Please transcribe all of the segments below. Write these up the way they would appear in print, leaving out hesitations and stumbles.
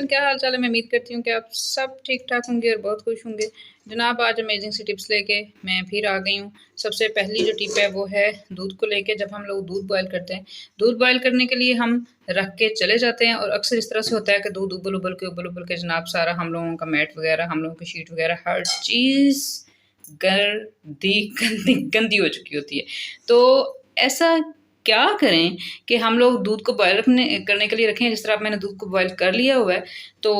Everyone, क्या हाल चाल है। मैं उम्मीद करती हूँ कि आप सब ठीक ठाक होंगे और बहुत खुश होंगे। जनाब, आज अमेजिंग सी टिप्स लेके मैं फिर आ गई हूँ। सबसे पहली जो टिप है वो है दूध को लेके। जब हम लोग दूध बॉयल करते हैं, दूध बॉयल करने के लिए हम रख के चले जाते हैं और अक्सर इस तरह से होता है कि दूध उबल के जनाब सारा हम लोगों का मैट वगैरह, हम लोगों की शीट वगैरह, हर चीज़ गर्दी गंदी गंदी हो चुकी होती है। तो ऐसा क्या करें कि हम लोग दूध को बॉयल करने के लिए रखें। जिस तरह मैंने दूध को बॉयल कर लिया हुआ है, तो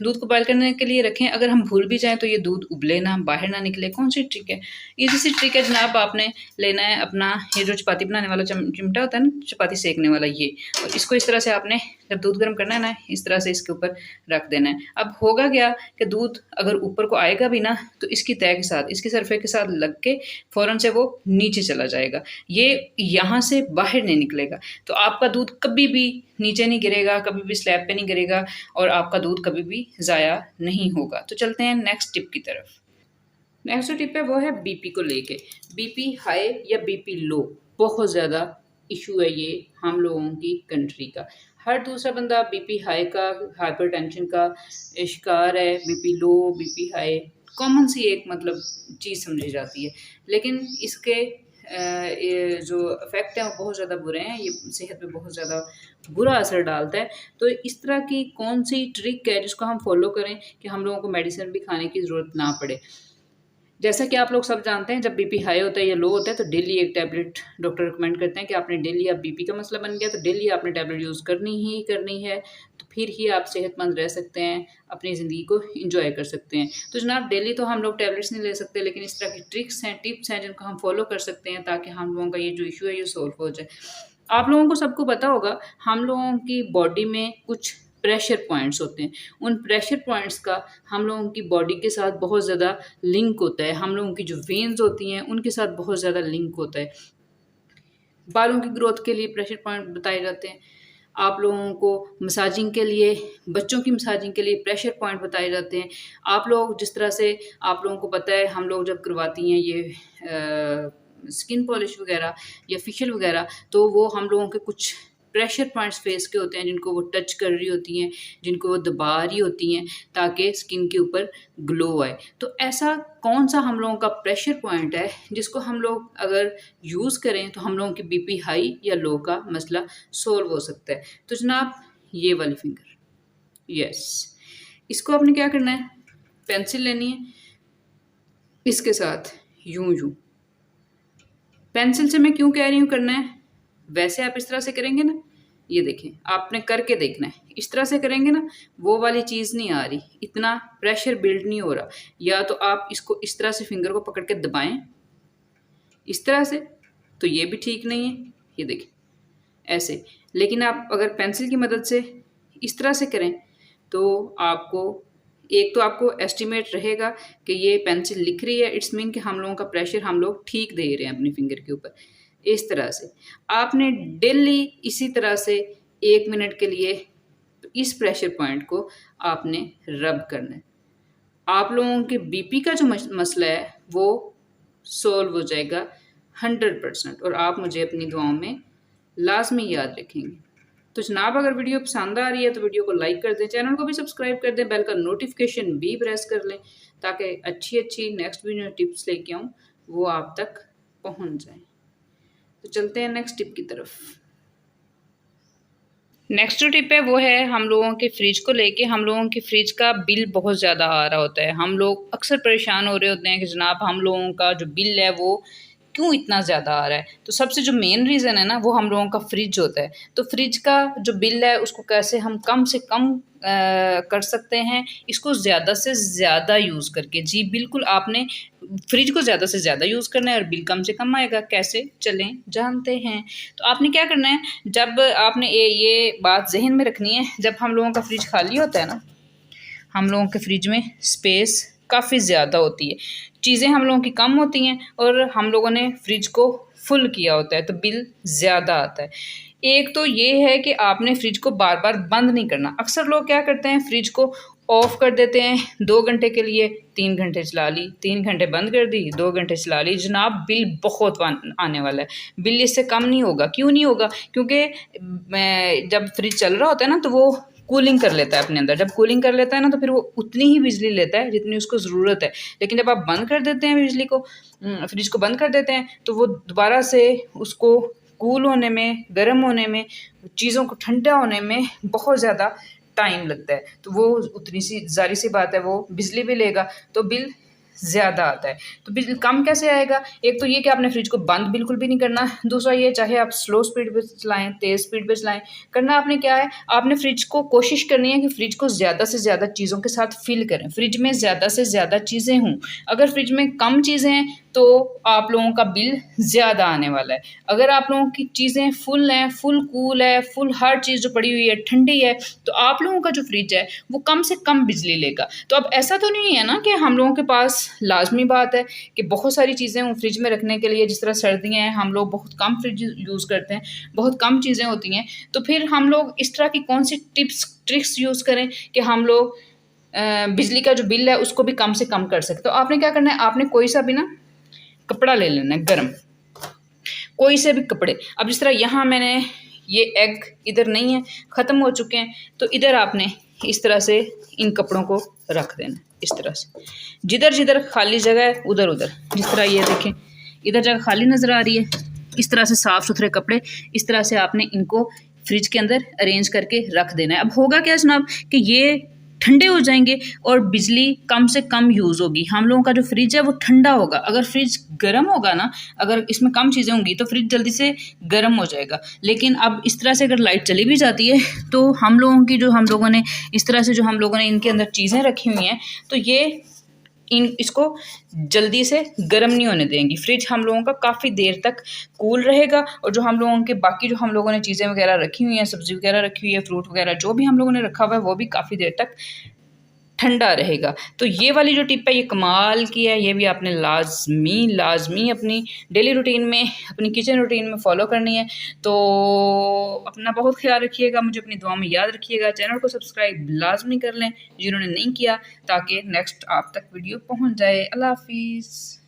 दूध को बॉयल करने के लिए रखें। अगर हम भूल भी जाएं तो ये दूध उबले ना, बाहर ना निकले। कौन सी ट्रिक है? इजी सी ट्रिक है जनाब। आपने लेना है अपना ये जो चपाती बनाने वाला चिमटा होता है ना, चपाती सेकने वाला, ये, और इसको इस तरह से आपने जब दूध गर्म करना है ना, इस तरह से इसके ऊपर रख देना है। अब होगा क्या कि दूध अगर ऊपर को आएगा भी ना, तो इसकी तय के साथ, इसकी सरफे के साथ लग के फ़ौरन से वो नीचे चला जाएगा। ये यहाँ से बाहर नहीं निकलेगा। तो आपका दूध कभी भी नीचे नहीं गिरेगा, कभी भी स्लैब पे नहीं गिरेगा, और आपका दूध कभी भी ज़ाया नहीं होगा। तो चलते हैं नेक्स्ट टिप की तरफ। नेक्स्ट जो टिप है वो है बीपी को लेके। बीपी हाई या बीपी लो बहुत ज़्यादा इशू है ये हम लोगों की कंट्री का। हर दूसरा बंदा बीपी हाई का, हाइपरटेंशन का शिकार है। BP low, BP high common सी एक मतलब चीज़ समझी जाती है, लेकिन इसके ये जो इफ़ेक्ट हैं वो बहुत ज़्यादा बुरे हैं। ये सेहत पे बहुत ज़्यादा बुरा असर डालता है। तो इस तरह की कौन सी ट्रिक है जिसको हम फॉलो करें कि हम लोगों को मेडिसिन भी खाने की ज़रूरत ना पड़े। जैसा कि आप लोग सब जानते हैं, जब बीपी हाई होता है या लो होता है तो डेली एक टैबलेट डॉक्टर रिकमेंड करते हैं कि आपने डेली, अब बीपी का मसला बन गया तो डेली आपने टैबलेट यूज़ करनी ही करनी है। तो फिर ही आप सेहतमंद रह सकते हैं, अपनी ज़िंदगी को इंजॉय कर सकते हैं। तो जनाब, डेली तो हम लोग टैबलेट्स नहीं ले सकते, लेकिन इस तरह की ट्रिक्स हैं, टिप्स हैं जिनको हम फॉलो कर सकते हैं ताकि हम लोगों का ये जो इशू है ये सॉल्व हो जाए। आप लोगों को सबको पता होगा, हम लोगों की बॉडी में कुछ प्रेशर पॉइंट्स होते हैं। उन प्रेशर पॉइंट्स का हम लोगों की बॉडी के साथ बहुत ज़्यादा लिंक होता है। हम लोगों की जो वेन्स होती हैं उनके साथ बहुत ज़्यादा लिंक होता है। बालों की ग्रोथ के लिए प्रेशर पॉइंट बताए जाते हैं। आप लोगों को मसाजिंग के लिए, बच्चों की मसाजिंग के लिए प्रेशर पॉइंट बताए जाते हैं। आप लोग जिस तरह से, आप लोगों को पता है, हम लोग जब करवाती हैं ये स्किन पॉलिश वगैरह या फेशियल वगैरह, तो वो हम लोगों के कुछ प्रेशर पॉइंट्स फेस के होते हैं जिनको वो टच कर रही होती हैं, जिनको वो दबा रही होती हैं ताकि स्किन के ऊपर ग्लो आए। तो ऐसा कौन सा हम लोगों का प्रेशर पॉइंट है जिसको हम लोग अगर यूज़ करें तो हम लोगों की बीपी हाई या लो का मसला सोल्व हो सकता है? तो जनाब, ये वाली फिंगर, यस, इसको आपने क्या करना है, पेंसिल लेनी है, इसके साथ यूं यूं, पेंसिल से मैं क्यों कह रही हूँ करना है, वैसे आप इस तरह से करेंगे ना, ये देखें, आपने करके देखना है। इस तरह से करेंगे ना, वो वाली चीज़ नहीं आ रही, इतना प्रेशर बिल्ड नहीं हो रहा। या तो आप इसको इस तरह से फिंगर को पकड़ के दबाएं इस तरह से, तो ये भी ठीक नहीं है, ये देखें ऐसे। लेकिन आप अगर पेंसिल की मदद से इस तरह से करें तो आपको, एक तो आपको एस्टिमेट रहेगा कि ये पेंसिल लिख रही है, इट्स मीन कि हम लोगों का प्रेशर हम लोग ठीक दे रहे हैं अपनी फिंगर के ऊपर। इस तरह से आपने डेली इसी तरह से 1 मिनट के लिए इस प्रेशर पॉइंट को आपने रब करना है। आप लोगों के बीपी का जो मसला है वो सॉल्व हो जाएगा 100%, और आप मुझे अपनी दुआओं में लाजमी याद रखेंगे। तो जनाब, अगर वीडियो पसंद आ रही है तो वीडियो को लाइक कर दें, चैनल को भी सब्सक्राइब कर दें, बेल का नोटिफिकेशन भी प्रेस कर लें ताकि अच्छी अच्छी नेक्स्ट वीडियो टिप्स लेके आऊँ वो आप तक पहुँच जाएँ। तो चलते हैं नेक्स्ट टिप की तरफ। नेक्स्ट जो टिप है वो है हम लोगों के फ्रिज को लेके। हम लोगों की फ्रिज का बिल बहुत ज़्यादा आ रहा होता है। हम लोग अक्सर परेशान हो रहे होते हैं कि जनाब हम लोगों का जो बिल है वो क्यों इतना ज़्यादा आ रहा है। तो सबसे जो मेन रीज़न है ना, वो हम लोगों का फ्रिज होता है। तो फ्रिज का जो बिल है उसको कैसे हम कम से कम कर सकते हैं, इसको ज़्यादा से ज़्यादा यूज़ करके। जी बिल्कुल, आपने फ्रिज को ज़्यादा से ज़्यादा यूज़ करना है और बिल कम से कम आएगा। कैसे, चलें जानते हैं। तो आपने क्या करना है, जब आपने ये बात जहन में रखनी है, जब हम लोगों का फ्रिज खाली होता है ना, हम लोगों के फ्रिज में स्पेस काफ़ी ज़्यादा होती है, चीज़ें हम लोगों की कम होती हैं और हम लोगों ने फ्रिज को फुल किया होता है तो बिल ज़्यादा आता है। एक तो ये है कि आपने फ्रिज को बार बार बंद नहीं करना। अक्सर लोग क्या करते हैं, फ्रिज को ऑफ़ कर देते हैं 2 घंटे के लिए, 3 घंटे चला ली, 3 घंटे बंद कर दी, 2 घंटे चला ली। जनाब, बिल बहुत आने वाला है। बिल इससे कम नहीं होगा। क्यों नहीं होगा? क्योंकि जब फ्रिज चल रहा होता है ना, तो वो कूलिंग कर लेता है अपने अंदर। जब कूलिंग कर लेता है ना तो फिर वो उतनी ही बिजली लेता है जितनी उसको ज़रूरत है। लेकिन जब आप बंद कर देते हैं बिजली को, फ्रिज को बंद कर देते हैं, तो वो दोबारा से उसको कूल होने में, गर्म होने में, चीज़ों को ठंडा होने में बहुत ज़्यादा टाइम लगता है। तो वो उतनी सी ज़ाहिर सी बात है वो बिजली भी लेगा तो बिल ज़्यादा आता है। तो बिल कम कैसे आएगा? एक तो ये कि आपने फ्रिज को बंद बिल्कुल भी नहीं करना। दूसरा ये, चाहे आप स्लो स्पीड पे चलाएँ, तेज़ स्पीड पे चलाएँ, करना आपने क्या है, आपने फ्रिज को कोशिश करनी है कि फ्रिज को ज़्यादा से ज़्यादा चीज़ों के साथ फ़िल करें। फ्रिज में ज़्यादा से ज़्यादा चीज़ें हों। अगर फ्रिज में कम चीज़ें हैं तो आप लोगों का बिल ज़्यादा आने वाला है। अगर आप लोगों की चीज़ें फुल हैं, फुल कूल है, फुल हर चीज़ जो पड़ी हुई है ठंडी है, तो आप लोगों का जो फ्रिज है वो कम से कम बिजली लेगा। तो अब ऐसा तो नहीं है ना कि हम लोगों के पास लाज़मी बात है कि बहुत सारी चीज़ें हों फ्रिज में रखने के लिए। जिस तरह सर्दियाँ हैं, हम लोग बहुत कम फ्रिज यूज़ करते हैं, बहुत कम चीज़ें होती हैं। तो फिर हम लोग इस तरह की कौन-सी टिप्स, ट्रिक्स यूज़ करें कि हम लोग बिजली का जो बिल है उसको भी कम से कम कर सकें। तो आपने क्या करना है, आपने कोई सा भी ना कपड़ा ले लेना है गर्म, कोई से भी कपड़े। अब जिस तरह यहाँ मैंने ये एग इधर नहीं है, ख़त्म हो चुके हैं, तो इधर आपने इस तरह से इन कपड़ों को रख देना, इस तरह से। जिधर जिधर खाली जगह है उधर उधर, जिस तरह ये देखें इधर जगह खाली नज़र आ रही है, इस तरह से साफ़ सुथरे कपड़े इस तरह से आपने इनको फ्रिज के अंदर अरेंज करके रख देना है। अब होगा क्या जनाब कि ये ठंडे हो जाएंगे और बिजली कम से कम यूज़ होगी। हम लोगों का जो फ्रिज है वो ठंडा होगा। अगर फ्रिज गर्म होगा ना, अगर इसमें कम चीज़ें होंगी तो फ्रिज जल्दी से गर्म हो जाएगा। लेकिन अब इस तरह से अगर लाइट चली भी जाती है तो हम लोगों की जो हम लोगों ने इस तरह से जो हम लोगों ने इनके अंदर चीज़ें रखी हुई हैं तो ये इसको जल्दी से गर्म नहीं होने देंगी। फ्रिज हम लोगों का काफ़ी देर तक कूल रहेगा और जो हम लोगों के बाकी जो हम लोगों ने चीज़ें वगैरह रखी हुई हैं, सब्ज़ी वगैरह रखी हुई है, फ्रूट वगैरह जो भी हम लोगों ने रखा हुआ है वो भी काफ़ी देर तक ठंडा रहेगा। तो ये वाली जो टिप है ये कमाल की है। ये भी आपने लाज़मी अपनी डेली रूटीन में, अपनी किचन रूटीन में फ़ॉलो करनी है। तो अपना बहुत ख़्याल रखिएगा, मुझे अपनी दुआ में याद रखिएगा। चैनल को सब्सक्राइब लाज़मी कर लें जिन्होंने नहीं किया, ताकि नेक्स्ट आप तक वीडियो पहुँच जाए। अल्लाह हाफ़िज़।